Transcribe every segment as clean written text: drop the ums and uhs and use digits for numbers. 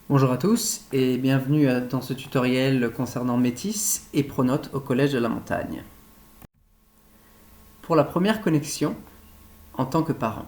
Bonjour à tous et bienvenue dans ce tutoriel concernant Métis et Pronote au Collège de la Montagne. Pour la première connexion, en tant que parent,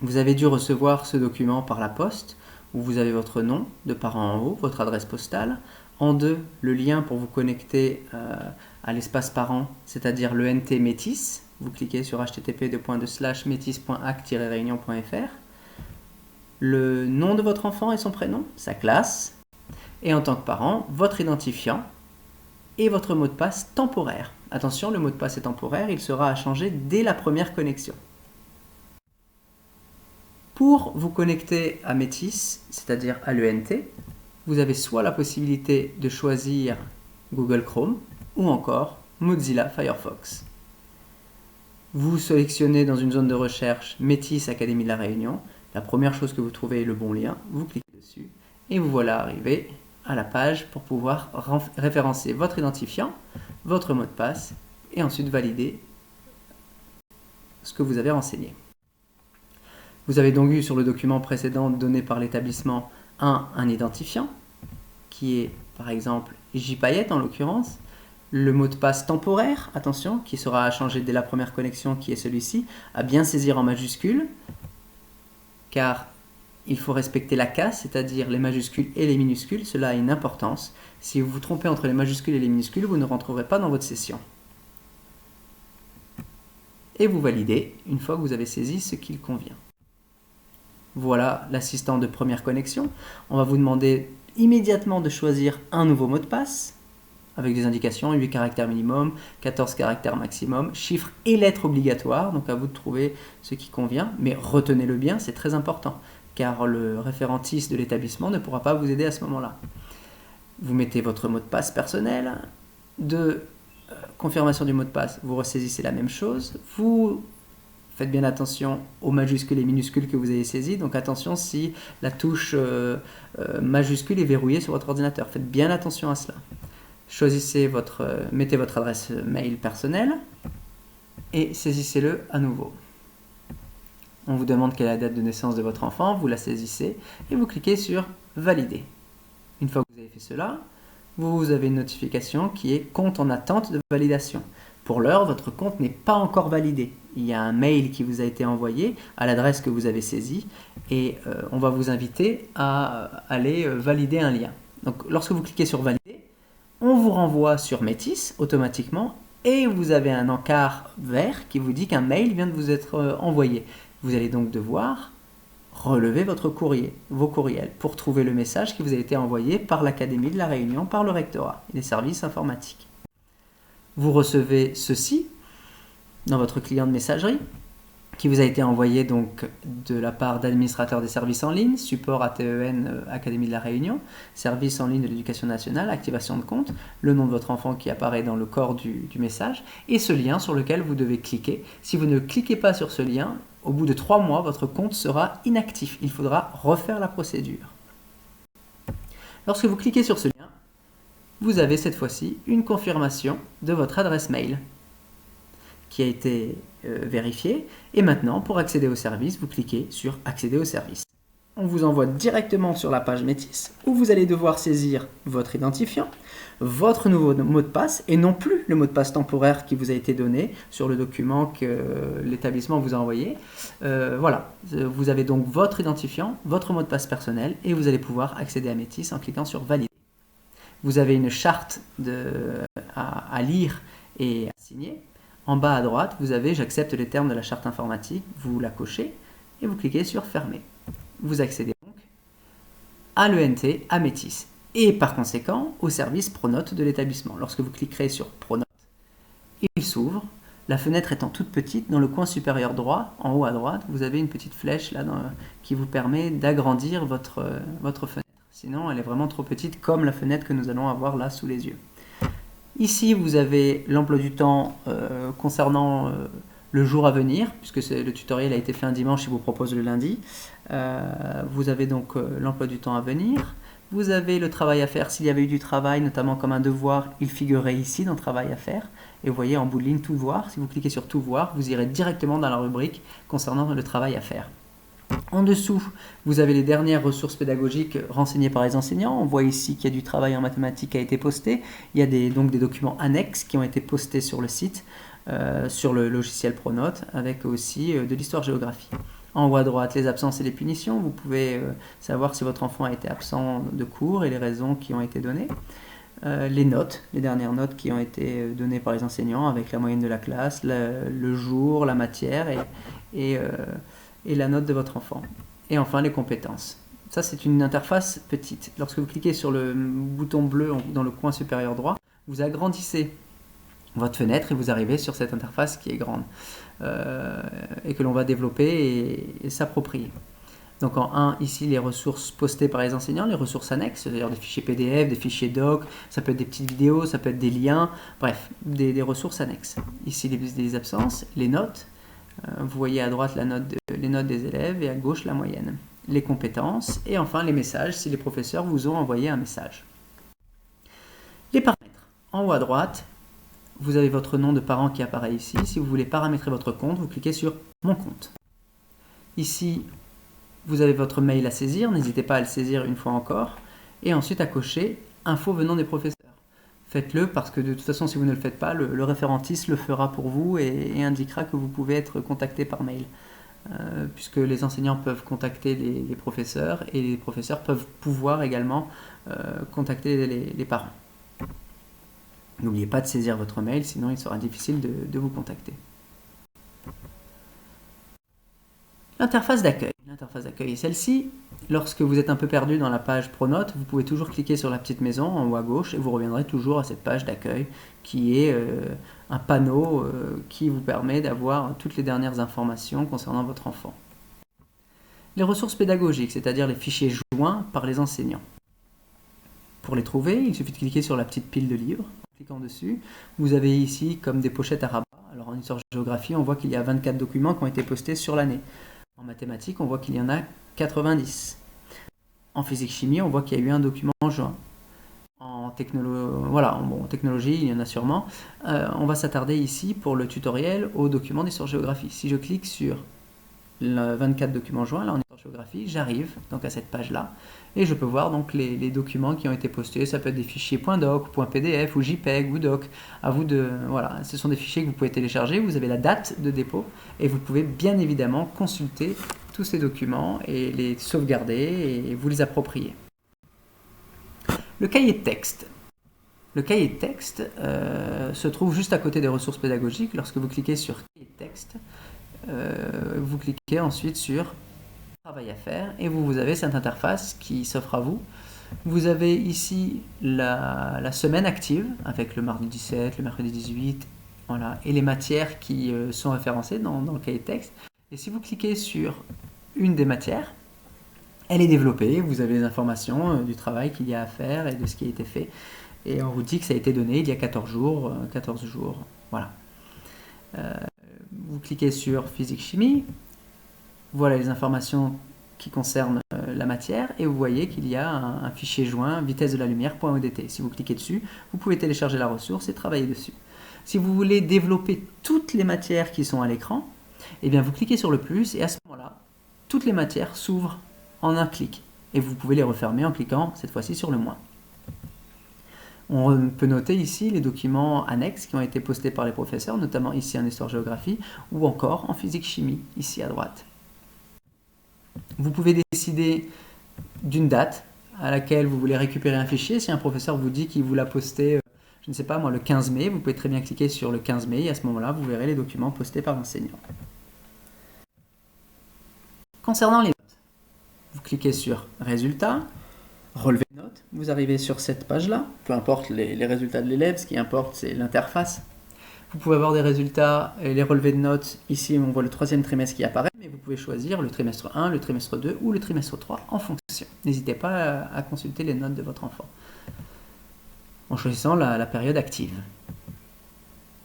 vous avez dû recevoir ce document par la poste où vous avez votre nom de parent en haut, votre adresse postale, en deux le lien pour vous connecter à l'espace parent, c'est-à-dire le NT Métis. Vous cliquez sur http://metis.ac-réunion.fr, le nom de votre enfant et son prénom, sa classe, et en tant que parent, votre identifiant et votre mot de passe temporaire. Attention, le mot de passe est temporaire, il sera à changer dès la première connexion. Pour vous connecter à Métis, c'est-à-dire à l'ENT, vous avez soit la possibilité de choisir Google Chrome ou encore Mozilla Firefox. Vous sélectionnez dans une zone de recherche Métis Académie de la Réunion. La première chose que vous trouvez est le bon lien, vous cliquez dessus et vous voilà arrivé à la page pour pouvoir référencer votre identifiant, votre mot de passe et ensuite valider ce que vous avez renseigné. Vous avez donc eu sur le document précédent donné par l'établissement un identifiant qui est par exemple JPayet en l'occurrence, le mot de passe temporaire, attention, qui sera à changer dès la première connexion qui est celui-ci, à bien saisir en majuscule car il faut respecter la case, c'est-à-dire les majuscules et les minuscules, cela a une importance. Si vous vous trompez entre les majuscules et les minuscules, vous ne rentrerez pas dans votre session. Et vous validez une fois que vous avez saisi ce qu'il convient. Voilà l'assistant de première connexion. On va vous demander immédiatement de choisir un nouveau mot de passe, avec des indications, 8 caractères minimum, 14 caractères maximum, chiffres et lettres obligatoires, donc à vous de trouver ce qui convient, mais retenez-le bien, c'est très important, car le référentiste de l'établissement ne pourra pas vous aider à ce moment-là. Vous mettez votre mot de passe personnel, de confirmation du mot de passe, vous ressaisissez la même chose, vous faites bien attention aux majuscules et minuscules que vous avez saisies, donc attention si la touche majuscule est verrouillée sur votre ordinateur, faites bien attention à cela. Mettez votre adresse mail personnelle et saisissez-le à nouveau. On vous demande quelle est la date de naissance de votre enfant, vous la saisissez et vous cliquez sur Valider. Une fois que vous avez fait cela, vous avez une notification qui est compte en attente de validation. Pour l'heure, votre compte n'est pas encore validé. Il y a un mail qui vous a été envoyé à l'adresse que vous avez saisie et on va vous inviter à aller valider un lien. Donc lorsque vous cliquez sur Valider, on vous renvoie sur Métis automatiquement et vous avez un encart vert qui vous dit qu'un mail vient de vous être envoyé. Vous allez donc devoir relever vos courriels, pour trouver le message qui vous a été envoyé par l'Académie de la Réunion, par le rectorat et les services informatiques. Vous recevez ceci dans votre client de messagerie qui vous a été envoyé donc de la part d'administrateurs des services en ligne, support ATEN Académie de la Réunion, service en ligne de l'éducation nationale, activation de compte, le nom de votre enfant qui apparaît dans le corps du message et ce lien sur lequel vous devez cliquer. Si vous ne cliquez pas sur ce lien, au bout de 3 mois, votre compte sera inactif. Il faudra refaire la procédure. Lorsque vous cliquez sur ce lien, vous avez cette fois-ci une confirmation de votre adresse mail qui a été vérifiée. Et maintenant, pour accéder au service, vous cliquez sur Accéder au service. On vous envoie directement sur la page Métis où vous allez devoir saisir votre identifiant, votre nouveau mot de passe et non plus le mot de passe temporaire qui vous a été donné sur le document que l'établissement vous a envoyé. Voilà, vous avez donc votre identifiant, votre mot de passe personnel et vous allez pouvoir accéder à Métis en cliquant sur Valider. Vous avez une charte à lire et à signer. En bas à droite, vous avez « J'accepte les termes de la charte informatique ». Vous la cochez et vous cliquez sur « Fermer ». Vous accédez donc à l'ENT, à Métis et par conséquent au service Pronote de l'établissement. Lorsque vous cliquerez sur Pronote, il s'ouvre. La fenêtre étant toute petite, dans le coin supérieur droit, en haut à droite, vous avez une petite flèche là qui vous permet d'agrandir votre fenêtre. Sinon, elle est vraiment trop petite comme la fenêtre que nous allons avoir là sous les yeux. Ici, vous avez l'emploi du temps concernant le jour à venir, puisque le tutoriel a été fait un dimanche et vous propose le lundi. Vous avez donc l'emploi du temps à venir. Vous avez le travail à faire. S'il y avait eu du travail, notamment comme un devoir, il figurerait ici dans Travail à faire. Et vous voyez en bout de ligne Tout voir. Si vous cliquez sur Tout voir, vous irez directement dans la rubrique concernant le travail à faire. En dessous, vous avez les dernières ressources pédagogiques renseignées par les enseignants. On voit ici qu'il y a du travail en mathématiques qui a été posté. Il y a donc des documents annexes qui ont été postés sur le site, sur le logiciel Pronote, avec aussi de l'histoire-géographie. En haut à droite, les absences et les punitions. Vous pouvez savoir si votre enfant a été absent de cours et les raisons qui ont été données. Les notes, les dernières notes qui ont été données par les enseignants avec la moyenne de la classe, le jour, la matière et la note de votre enfant. Et enfin, les compétences. Ça, c'est une interface petite. Lorsque vous cliquez sur le bouton bleu dans le coin supérieur droit, vous agrandissez votre fenêtre et vous arrivez sur cette interface qui est grande et que l'on va développer et s'approprier. Donc en 1, ici, les ressources postées par les enseignants, les ressources annexes, c'est-à-dire des fichiers PDF, des fichiers doc, ça peut être des petites vidéos, ça peut être des liens, bref, des ressources annexes. Ici, les absences, les notes. Vous voyez à droite les notes des élèves et à gauche la moyenne. Les compétences et enfin les messages si les professeurs vous ont envoyé un message. Les paramètres. En haut à droite, vous avez votre nom de parent qui apparaît ici. Si vous voulez paramétrer votre compte, vous cliquez sur Mon compte. Ici, vous avez votre mail à saisir. N'hésitez pas à le saisir une fois encore. Et ensuite à cocher Infos venant des professeurs. Faites-le parce que de toute façon, si vous ne le faites pas, le référentiste le fera pour vous et indiquera que vous pouvez être contacté par mail. Puisque les enseignants peuvent contacter les professeurs et les professeurs peuvent pouvoir également contacter les parents. N'oubliez pas de saisir votre mail, sinon il sera difficile de vous contacter. L'interface d'accueil. L'interface d'accueil est celle-ci. Lorsque vous êtes un peu perdu dans la page Pronote, vous pouvez toujours cliquer sur la petite maison en haut à gauche et vous reviendrez toujours à cette page d'accueil qui est un panneau qui vous permet d'avoir toutes les dernières informations concernant votre enfant. Les ressources pédagogiques, c'est-à-dire les fichiers joints par les enseignants. Pour les trouver, il suffit de cliquer sur la petite pile de livres. En cliquant dessus, vous avez ici comme des pochettes à rabat. Alors en histoire-géographie, on voit qu'il y a 24 documents qui ont été postés sur l'année. En mathématiques, on voit qu'il y en a 90. En physique-chimie, on voit qu'il y a eu un document joint. En technologie, il y en a sûrement. On va s'attarder ici pour le tutoriel au document d'histoire-géographie. Si je clique sur le 24 documents joints, là en histoire-géographie, j'arrive donc à cette page-là et je peux voir donc les documents qui ont été postés. Ça peut être des fichiers .doc, .pdf ou JPEG ou doc. À vous voilà, ce sont des fichiers que vous pouvez télécharger. Vous avez la date de dépôt et vous pouvez bien évidemment consulter tous ces documents et les sauvegarder et vous les approprier. Le cahier de texte. Le cahier de texte se trouve juste à côté des ressources pédagogiques. Lorsque vous cliquez sur cahier de texte, vous cliquez ensuite sur travail à faire et vous avez cette interface qui s'offre à vous. Vous avez ici la semaine active avec le mardi 17, le mercredi 18, voilà, et les matières qui sont référencées dans le cahier de texte. Et si vous cliquez sur une des matières, elle est développée, vous avez les informations du travail qu'il y a à faire et de ce qui a été fait. Et on vous dit que ça a été donné il y a 14 jours, voilà. Vous cliquez sur physique-chimie, voilà les informations qui concernent la matière et vous voyez qu'il y a un fichier joint vitesse de la lumière.odt. Si vous cliquez dessus, vous pouvez télécharger la ressource et travailler dessus. Si vous voulez développer toutes les matières qui sont à l'écran, eh bien vous cliquez sur le plus et à ce moment-là, toutes les matières s'ouvrent en un clic et vous pouvez les refermer en cliquant cette fois-ci sur le moins. On peut noter ici les documents annexes qui ont été postés par les professeurs, notamment ici en histoire-géographie ou encore en physique-chimie, ici à droite. Vous pouvez décider d'une date à laquelle vous voulez récupérer un fichier. Si un professeur vous dit qu'il vous l'a posté, je ne sais pas moi, le 15 mai, vous pouvez très bien cliquer sur le 15 mai et à ce moment-là, vous verrez les documents postés par l'enseignant. Concernant les notes, vous cliquez sur Résultats, Relevé de notes, vous arrivez sur cette page-là, peu importe les résultats de l'élève, ce qui importe c'est l'interface. Vous pouvez avoir des résultats et les relevés de notes, ici on voit le 3e trimestre qui apparaît, mais vous pouvez choisir le trimestre 1, le trimestre 2 ou le trimestre 3 en fonction. N'hésitez pas à consulter les notes de votre enfant en choisissant la période active.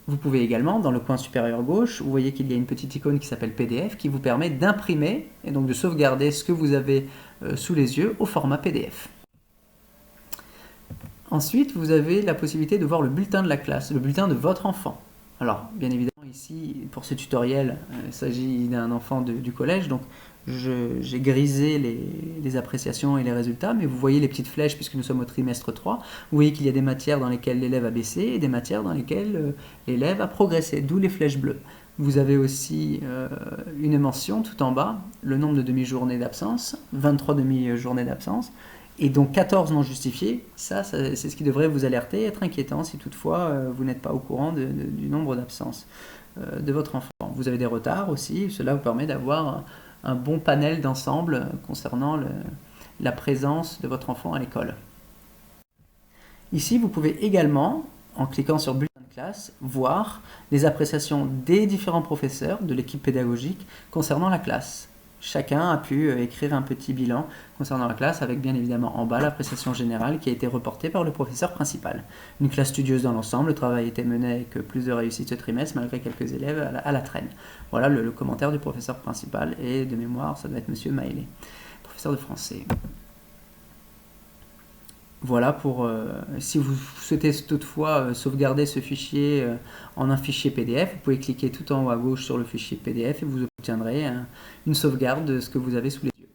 Vous pouvez également, dans le coin supérieur gauche, vous voyez qu'il y a une petite icône qui s'appelle PDF qui vous permet d'imprimer et donc de sauvegarder ce que vous avez sous les yeux au format PDF. Ensuite, vous avez la possibilité de voir le bulletin de la classe, le bulletin de votre enfant. Alors, bien évidemment, ici, pour ce tutoriel, il s'agit d'un enfant du collège, donc j'ai grisé les appréciations et les résultats, mais vous voyez les petites flèches puisque nous sommes au trimestre 3. Vous voyez qu'il y a des matières dans lesquelles l'élève a baissé et des matières dans lesquelles l'élève a progressé, d'où les flèches bleues. Vous avez aussi une mention tout en bas, le nombre de demi-journées d'absence, 23 demi-journées d'absence, et donc 14 non justifiés. Ça c'est ce qui devrait vous alerter, être inquiétant si toutefois vous n'êtes pas au courant du nombre d'absences de votre enfant. Vous avez des retards aussi, cela vous permet d'avoir un bon panel d'ensemble concernant la présence de votre enfant à l'école. Ici, vous pouvez également, en cliquant sur Bulletin de classe, voir les appréciations des différents professeurs de l'équipe pédagogique concernant la classe. Chacun a pu écrire un petit bilan concernant la classe avec bien évidemment en bas l'appréciation générale qui a été reportée par le professeur principal. Une classe studieuse dans l'ensemble, le travail a été mené avec plus de réussite ce trimestre malgré quelques élèves à la traîne. Voilà le commentaire du professeur principal et de mémoire ça doit être Monsieur Maëlé, professeur de français. Voilà pour, si vous souhaitez toutefois sauvegarder ce fichier en un fichier PDF, vous pouvez cliquer tout en haut à gauche sur le fichier PDF et vous obtiendrez une sauvegarde de ce que vous avez sous les yeux.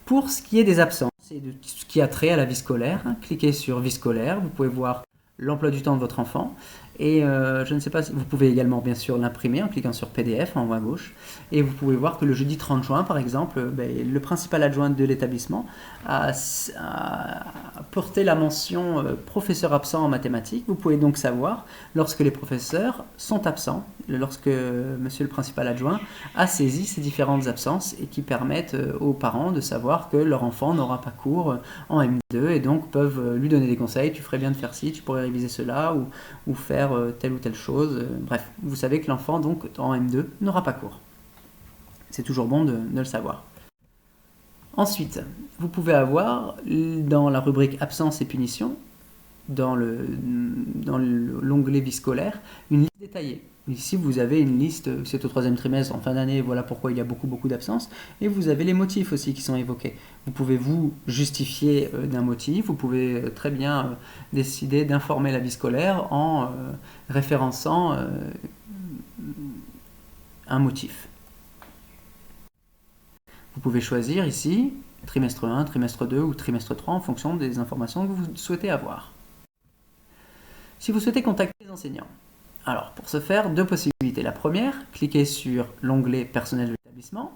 Pour ce qui est des absences et de ce qui a trait à la vie scolaire, cliquez sur vie scolaire, vous pouvez voir l'emploi du temps de votre enfant et je ne sais pas si vous pouvez également bien sûr l'imprimer en cliquant sur PDF en haut à gauche et vous pouvez voir que le jeudi 30 juin par exemple le principal adjoint de l'établissement a porté la mention professeur absent en mathématiques. Vous pouvez donc savoir lorsque les professeurs sont absents, lorsque monsieur le principal adjoint a saisi ces différentes absences et qui permettent aux parents de savoir que leur enfant n'aura pas cours en M2 et donc peuvent lui donner des conseils, tu ferais bien de faire ci, tu pourrais réviser cela ou faire telle ou telle chose. Bref, vous savez que l'enfant donc en M2 n'aura pas cours. C'est toujours bon de le savoir. Ensuite, vous pouvez avoir dans la rubrique absence et punition, dans l'onglet vie scolaire, une liste détaillée. Ici, vous avez une liste, c'est au 3e trimestre, en fin d'année, voilà pourquoi il y a beaucoup d'absences. Et vous avez les motifs aussi qui sont évoqués. Vous pouvez vous justifier d'un motif, vous pouvez très bien décider d'informer la vie scolaire en référençant un motif. Vous pouvez choisir ici, trimestre 1, trimestre 2 ou trimestre 3 en fonction des informations que vous souhaitez avoir. Si vous souhaitez contacter les enseignants, alors pour ce faire, deux possibilités. La première, cliquez sur l'onglet personnel de l'établissement.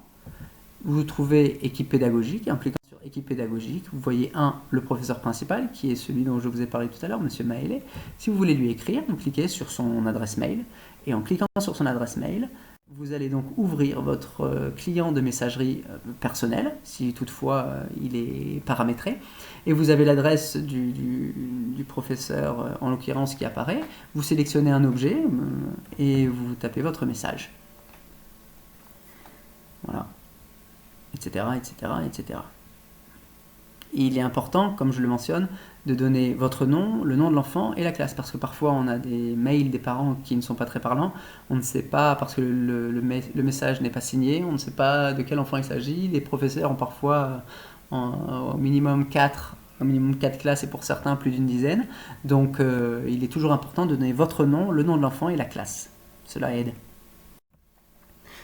Vous trouvez équipe pédagogique. En cliquant sur équipe pédagogique, vous voyez le professeur principal qui est celui dont je vous ai parlé tout à l'heure, Monsieur Maëlé. Si vous voulez lui écrire, vous cliquez sur son adresse mail et en cliquant sur son adresse mail, vous allez donc ouvrir votre client de messagerie personnelle, si toutefois il est paramétré, et vous avez l'adresse du professeur, en l'occurrence, qui apparaît. Vous sélectionnez un objet et vous tapez votre message. Voilà, etc., etc., etc. Il est important, comme je le mentionne, de donner votre nom, le nom de l'enfant et la classe, parce que parfois on a des mails des parents qui ne sont pas très parlants, on ne sait pas, parce que le message n'est pas signé, on ne sait pas de quel enfant il s'agit, les professeurs ont parfois au minimum 4 classes et pour certains plus d'une dizaine, donc il est toujours important de donner votre nom, le nom de l'enfant et la classe, cela aide.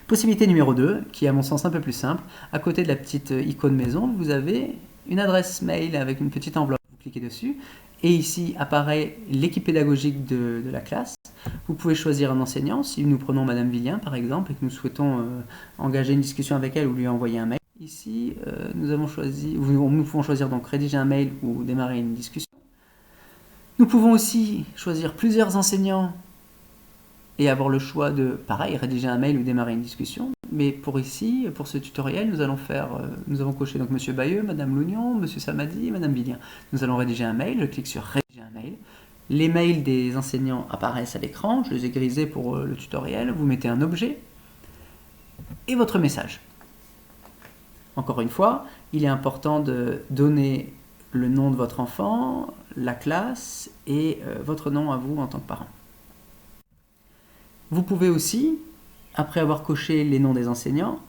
Possibilité numéro 2, qui est à mon sens un peu plus simple, à côté de la petite icône maison, vous avez une adresse mail avec une petite enveloppe, vous cliquez dessus, et ici apparaît l'équipe pédagogique de la classe. Vous pouvez choisir un enseignant, si nous prenons Madame Villien par exemple, et que nous souhaitons engager une discussion avec elle ou lui envoyer un mail. Ici, nous pouvons choisir donc rédiger un mail ou démarrer une discussion. Nous pouvons aussi choisir plusieurs enseignants et avoir le choix de, pareil, rédiger un mail ou démarrer une discussion. Mais pour ce tutoriel, nous avons coché donc Monsieur Bayeux, Madame Lougnon, Monsieur Samadi et Madame Villien. Nous allons rédiger un mail, je clique sur rédiger un mail. Les mails des enseignants apparaissent à l'écran, je les ai grisés pour le tutoriel. Vous mettez un objet et votre message. Encore une fois, il est important de donner le nom de votre enfant, la classe et votre nom à vous en tant que parent. Vous pouvez aussi, après avoir coché les noms des enseignants,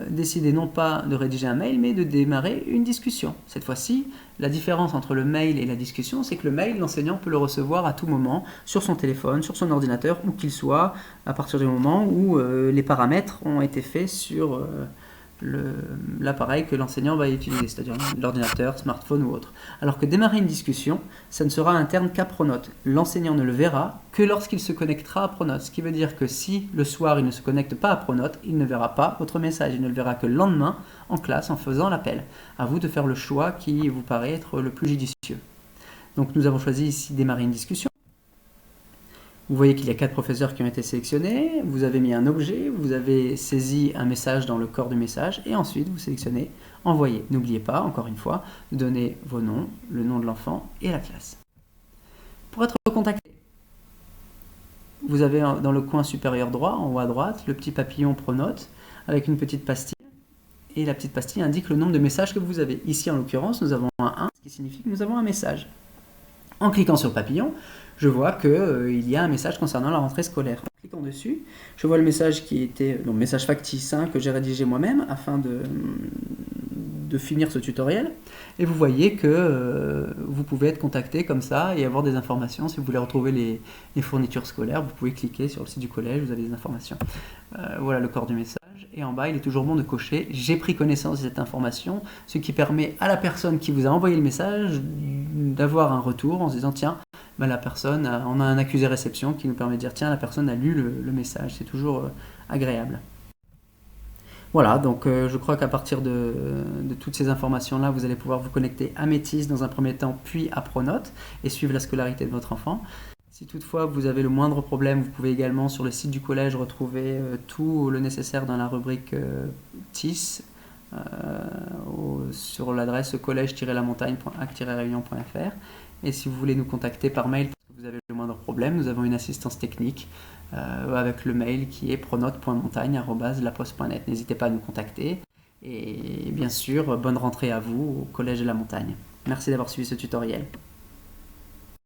décider non pas de rédiger un mail, mais de démarrer une discussion. Cette fois-ci, la différence entre le mail et la discussion, c'est que le mail, l'enseignant peut le recevoir à tout moment, sur son téléphone, sur son ordinateur, où qu'il soit, à partir du moment où les paramètres ont été faits sur l'appareil que l'enseignant va utiliser, c'est-à-dire l'ordinateur, smartphone ou autre. Alors que démarrer une discussion, ça ne sera interne qu'à Pronote. L'enseignant ne le verra que lorsqu'il se connectera à Pronote, ce qui veut dire que si le soir il ne se connecte pas à Pronote, il ne verra pas votre message, il ne le verra que le lendemain en classe en faisant l'appel. À vous de faire le choix qui vous paraît être le plus judicieux. Donc nous avons choisi ici démarrer une discussion. Vous voyez qu'il y a 4 professeurs qui ont été sélectionnés, vous avez mis un objet, vous avez saisi un message dans le corps du message, et ensuite vous sélectionnez envoyer. N'oubliez pas, encore une fois, de donner vos noms, le nom de l'enfant et la classe. Pour être contacté, vous avez dans le coin supérieur droit, en haut à droite, le petit papillon Pronote avec une petite pastille, et la petite pastille indique le nombre de messages que vous avez. Ici, en l'occurrence, nous avons un 1, ce qui signifie que nous avons un message. En cliquant sur le papillon, je vois qu'il y a un message concernant la rentrée scolaire. En cliquant dessus, je vois le message qui était, donc message factice que j'ai rédigé moi-même afin de finir ce tutoriel. Et vous voyez que vous pouvez être contacté comme ça et avoir des informations. Si vous voulez retrouver les fournitures scolaires, vous pouvez cliquer sur le site du collège, vous avez des informations. Voilà le corps du message. Et en bas, il est toujours bon de cocher « J'ai pris connaissance de cette information », ce qui permet à la personne qui vous a envoyé le message d'avoir un retour en se disant « Tiens, la personne, on a un accusé réception qui nous permet de dire « Tiens, la personne a lu le message ». C'est toujours agréable. Voilà, donc je crois qu'à partir de toutes ces informations-là, vous allez pouvoir vous connecter à Métis dans un premier temps, puis à Pronote, et suivre la scolarité de votre enfant. Si toutefois vous avez le moindre problème, vous pouvez également sur le site du collège retrouver tout le nécessaire dans la rubrique TIS sur l'adresse collège-lamontagne.ac-réunion.fr. Et si vous voulez nous contacter par mail parce que vous avez le moindre problème, nous avons une assistance technique avec le mail qui est pronote.montagne@laposte.net. N'hésitez pas à nous contacter. Et bien sûr, bonne rentrée à vous au Collège de la Montagne. Merci d'avoir suivi ce tutoriel.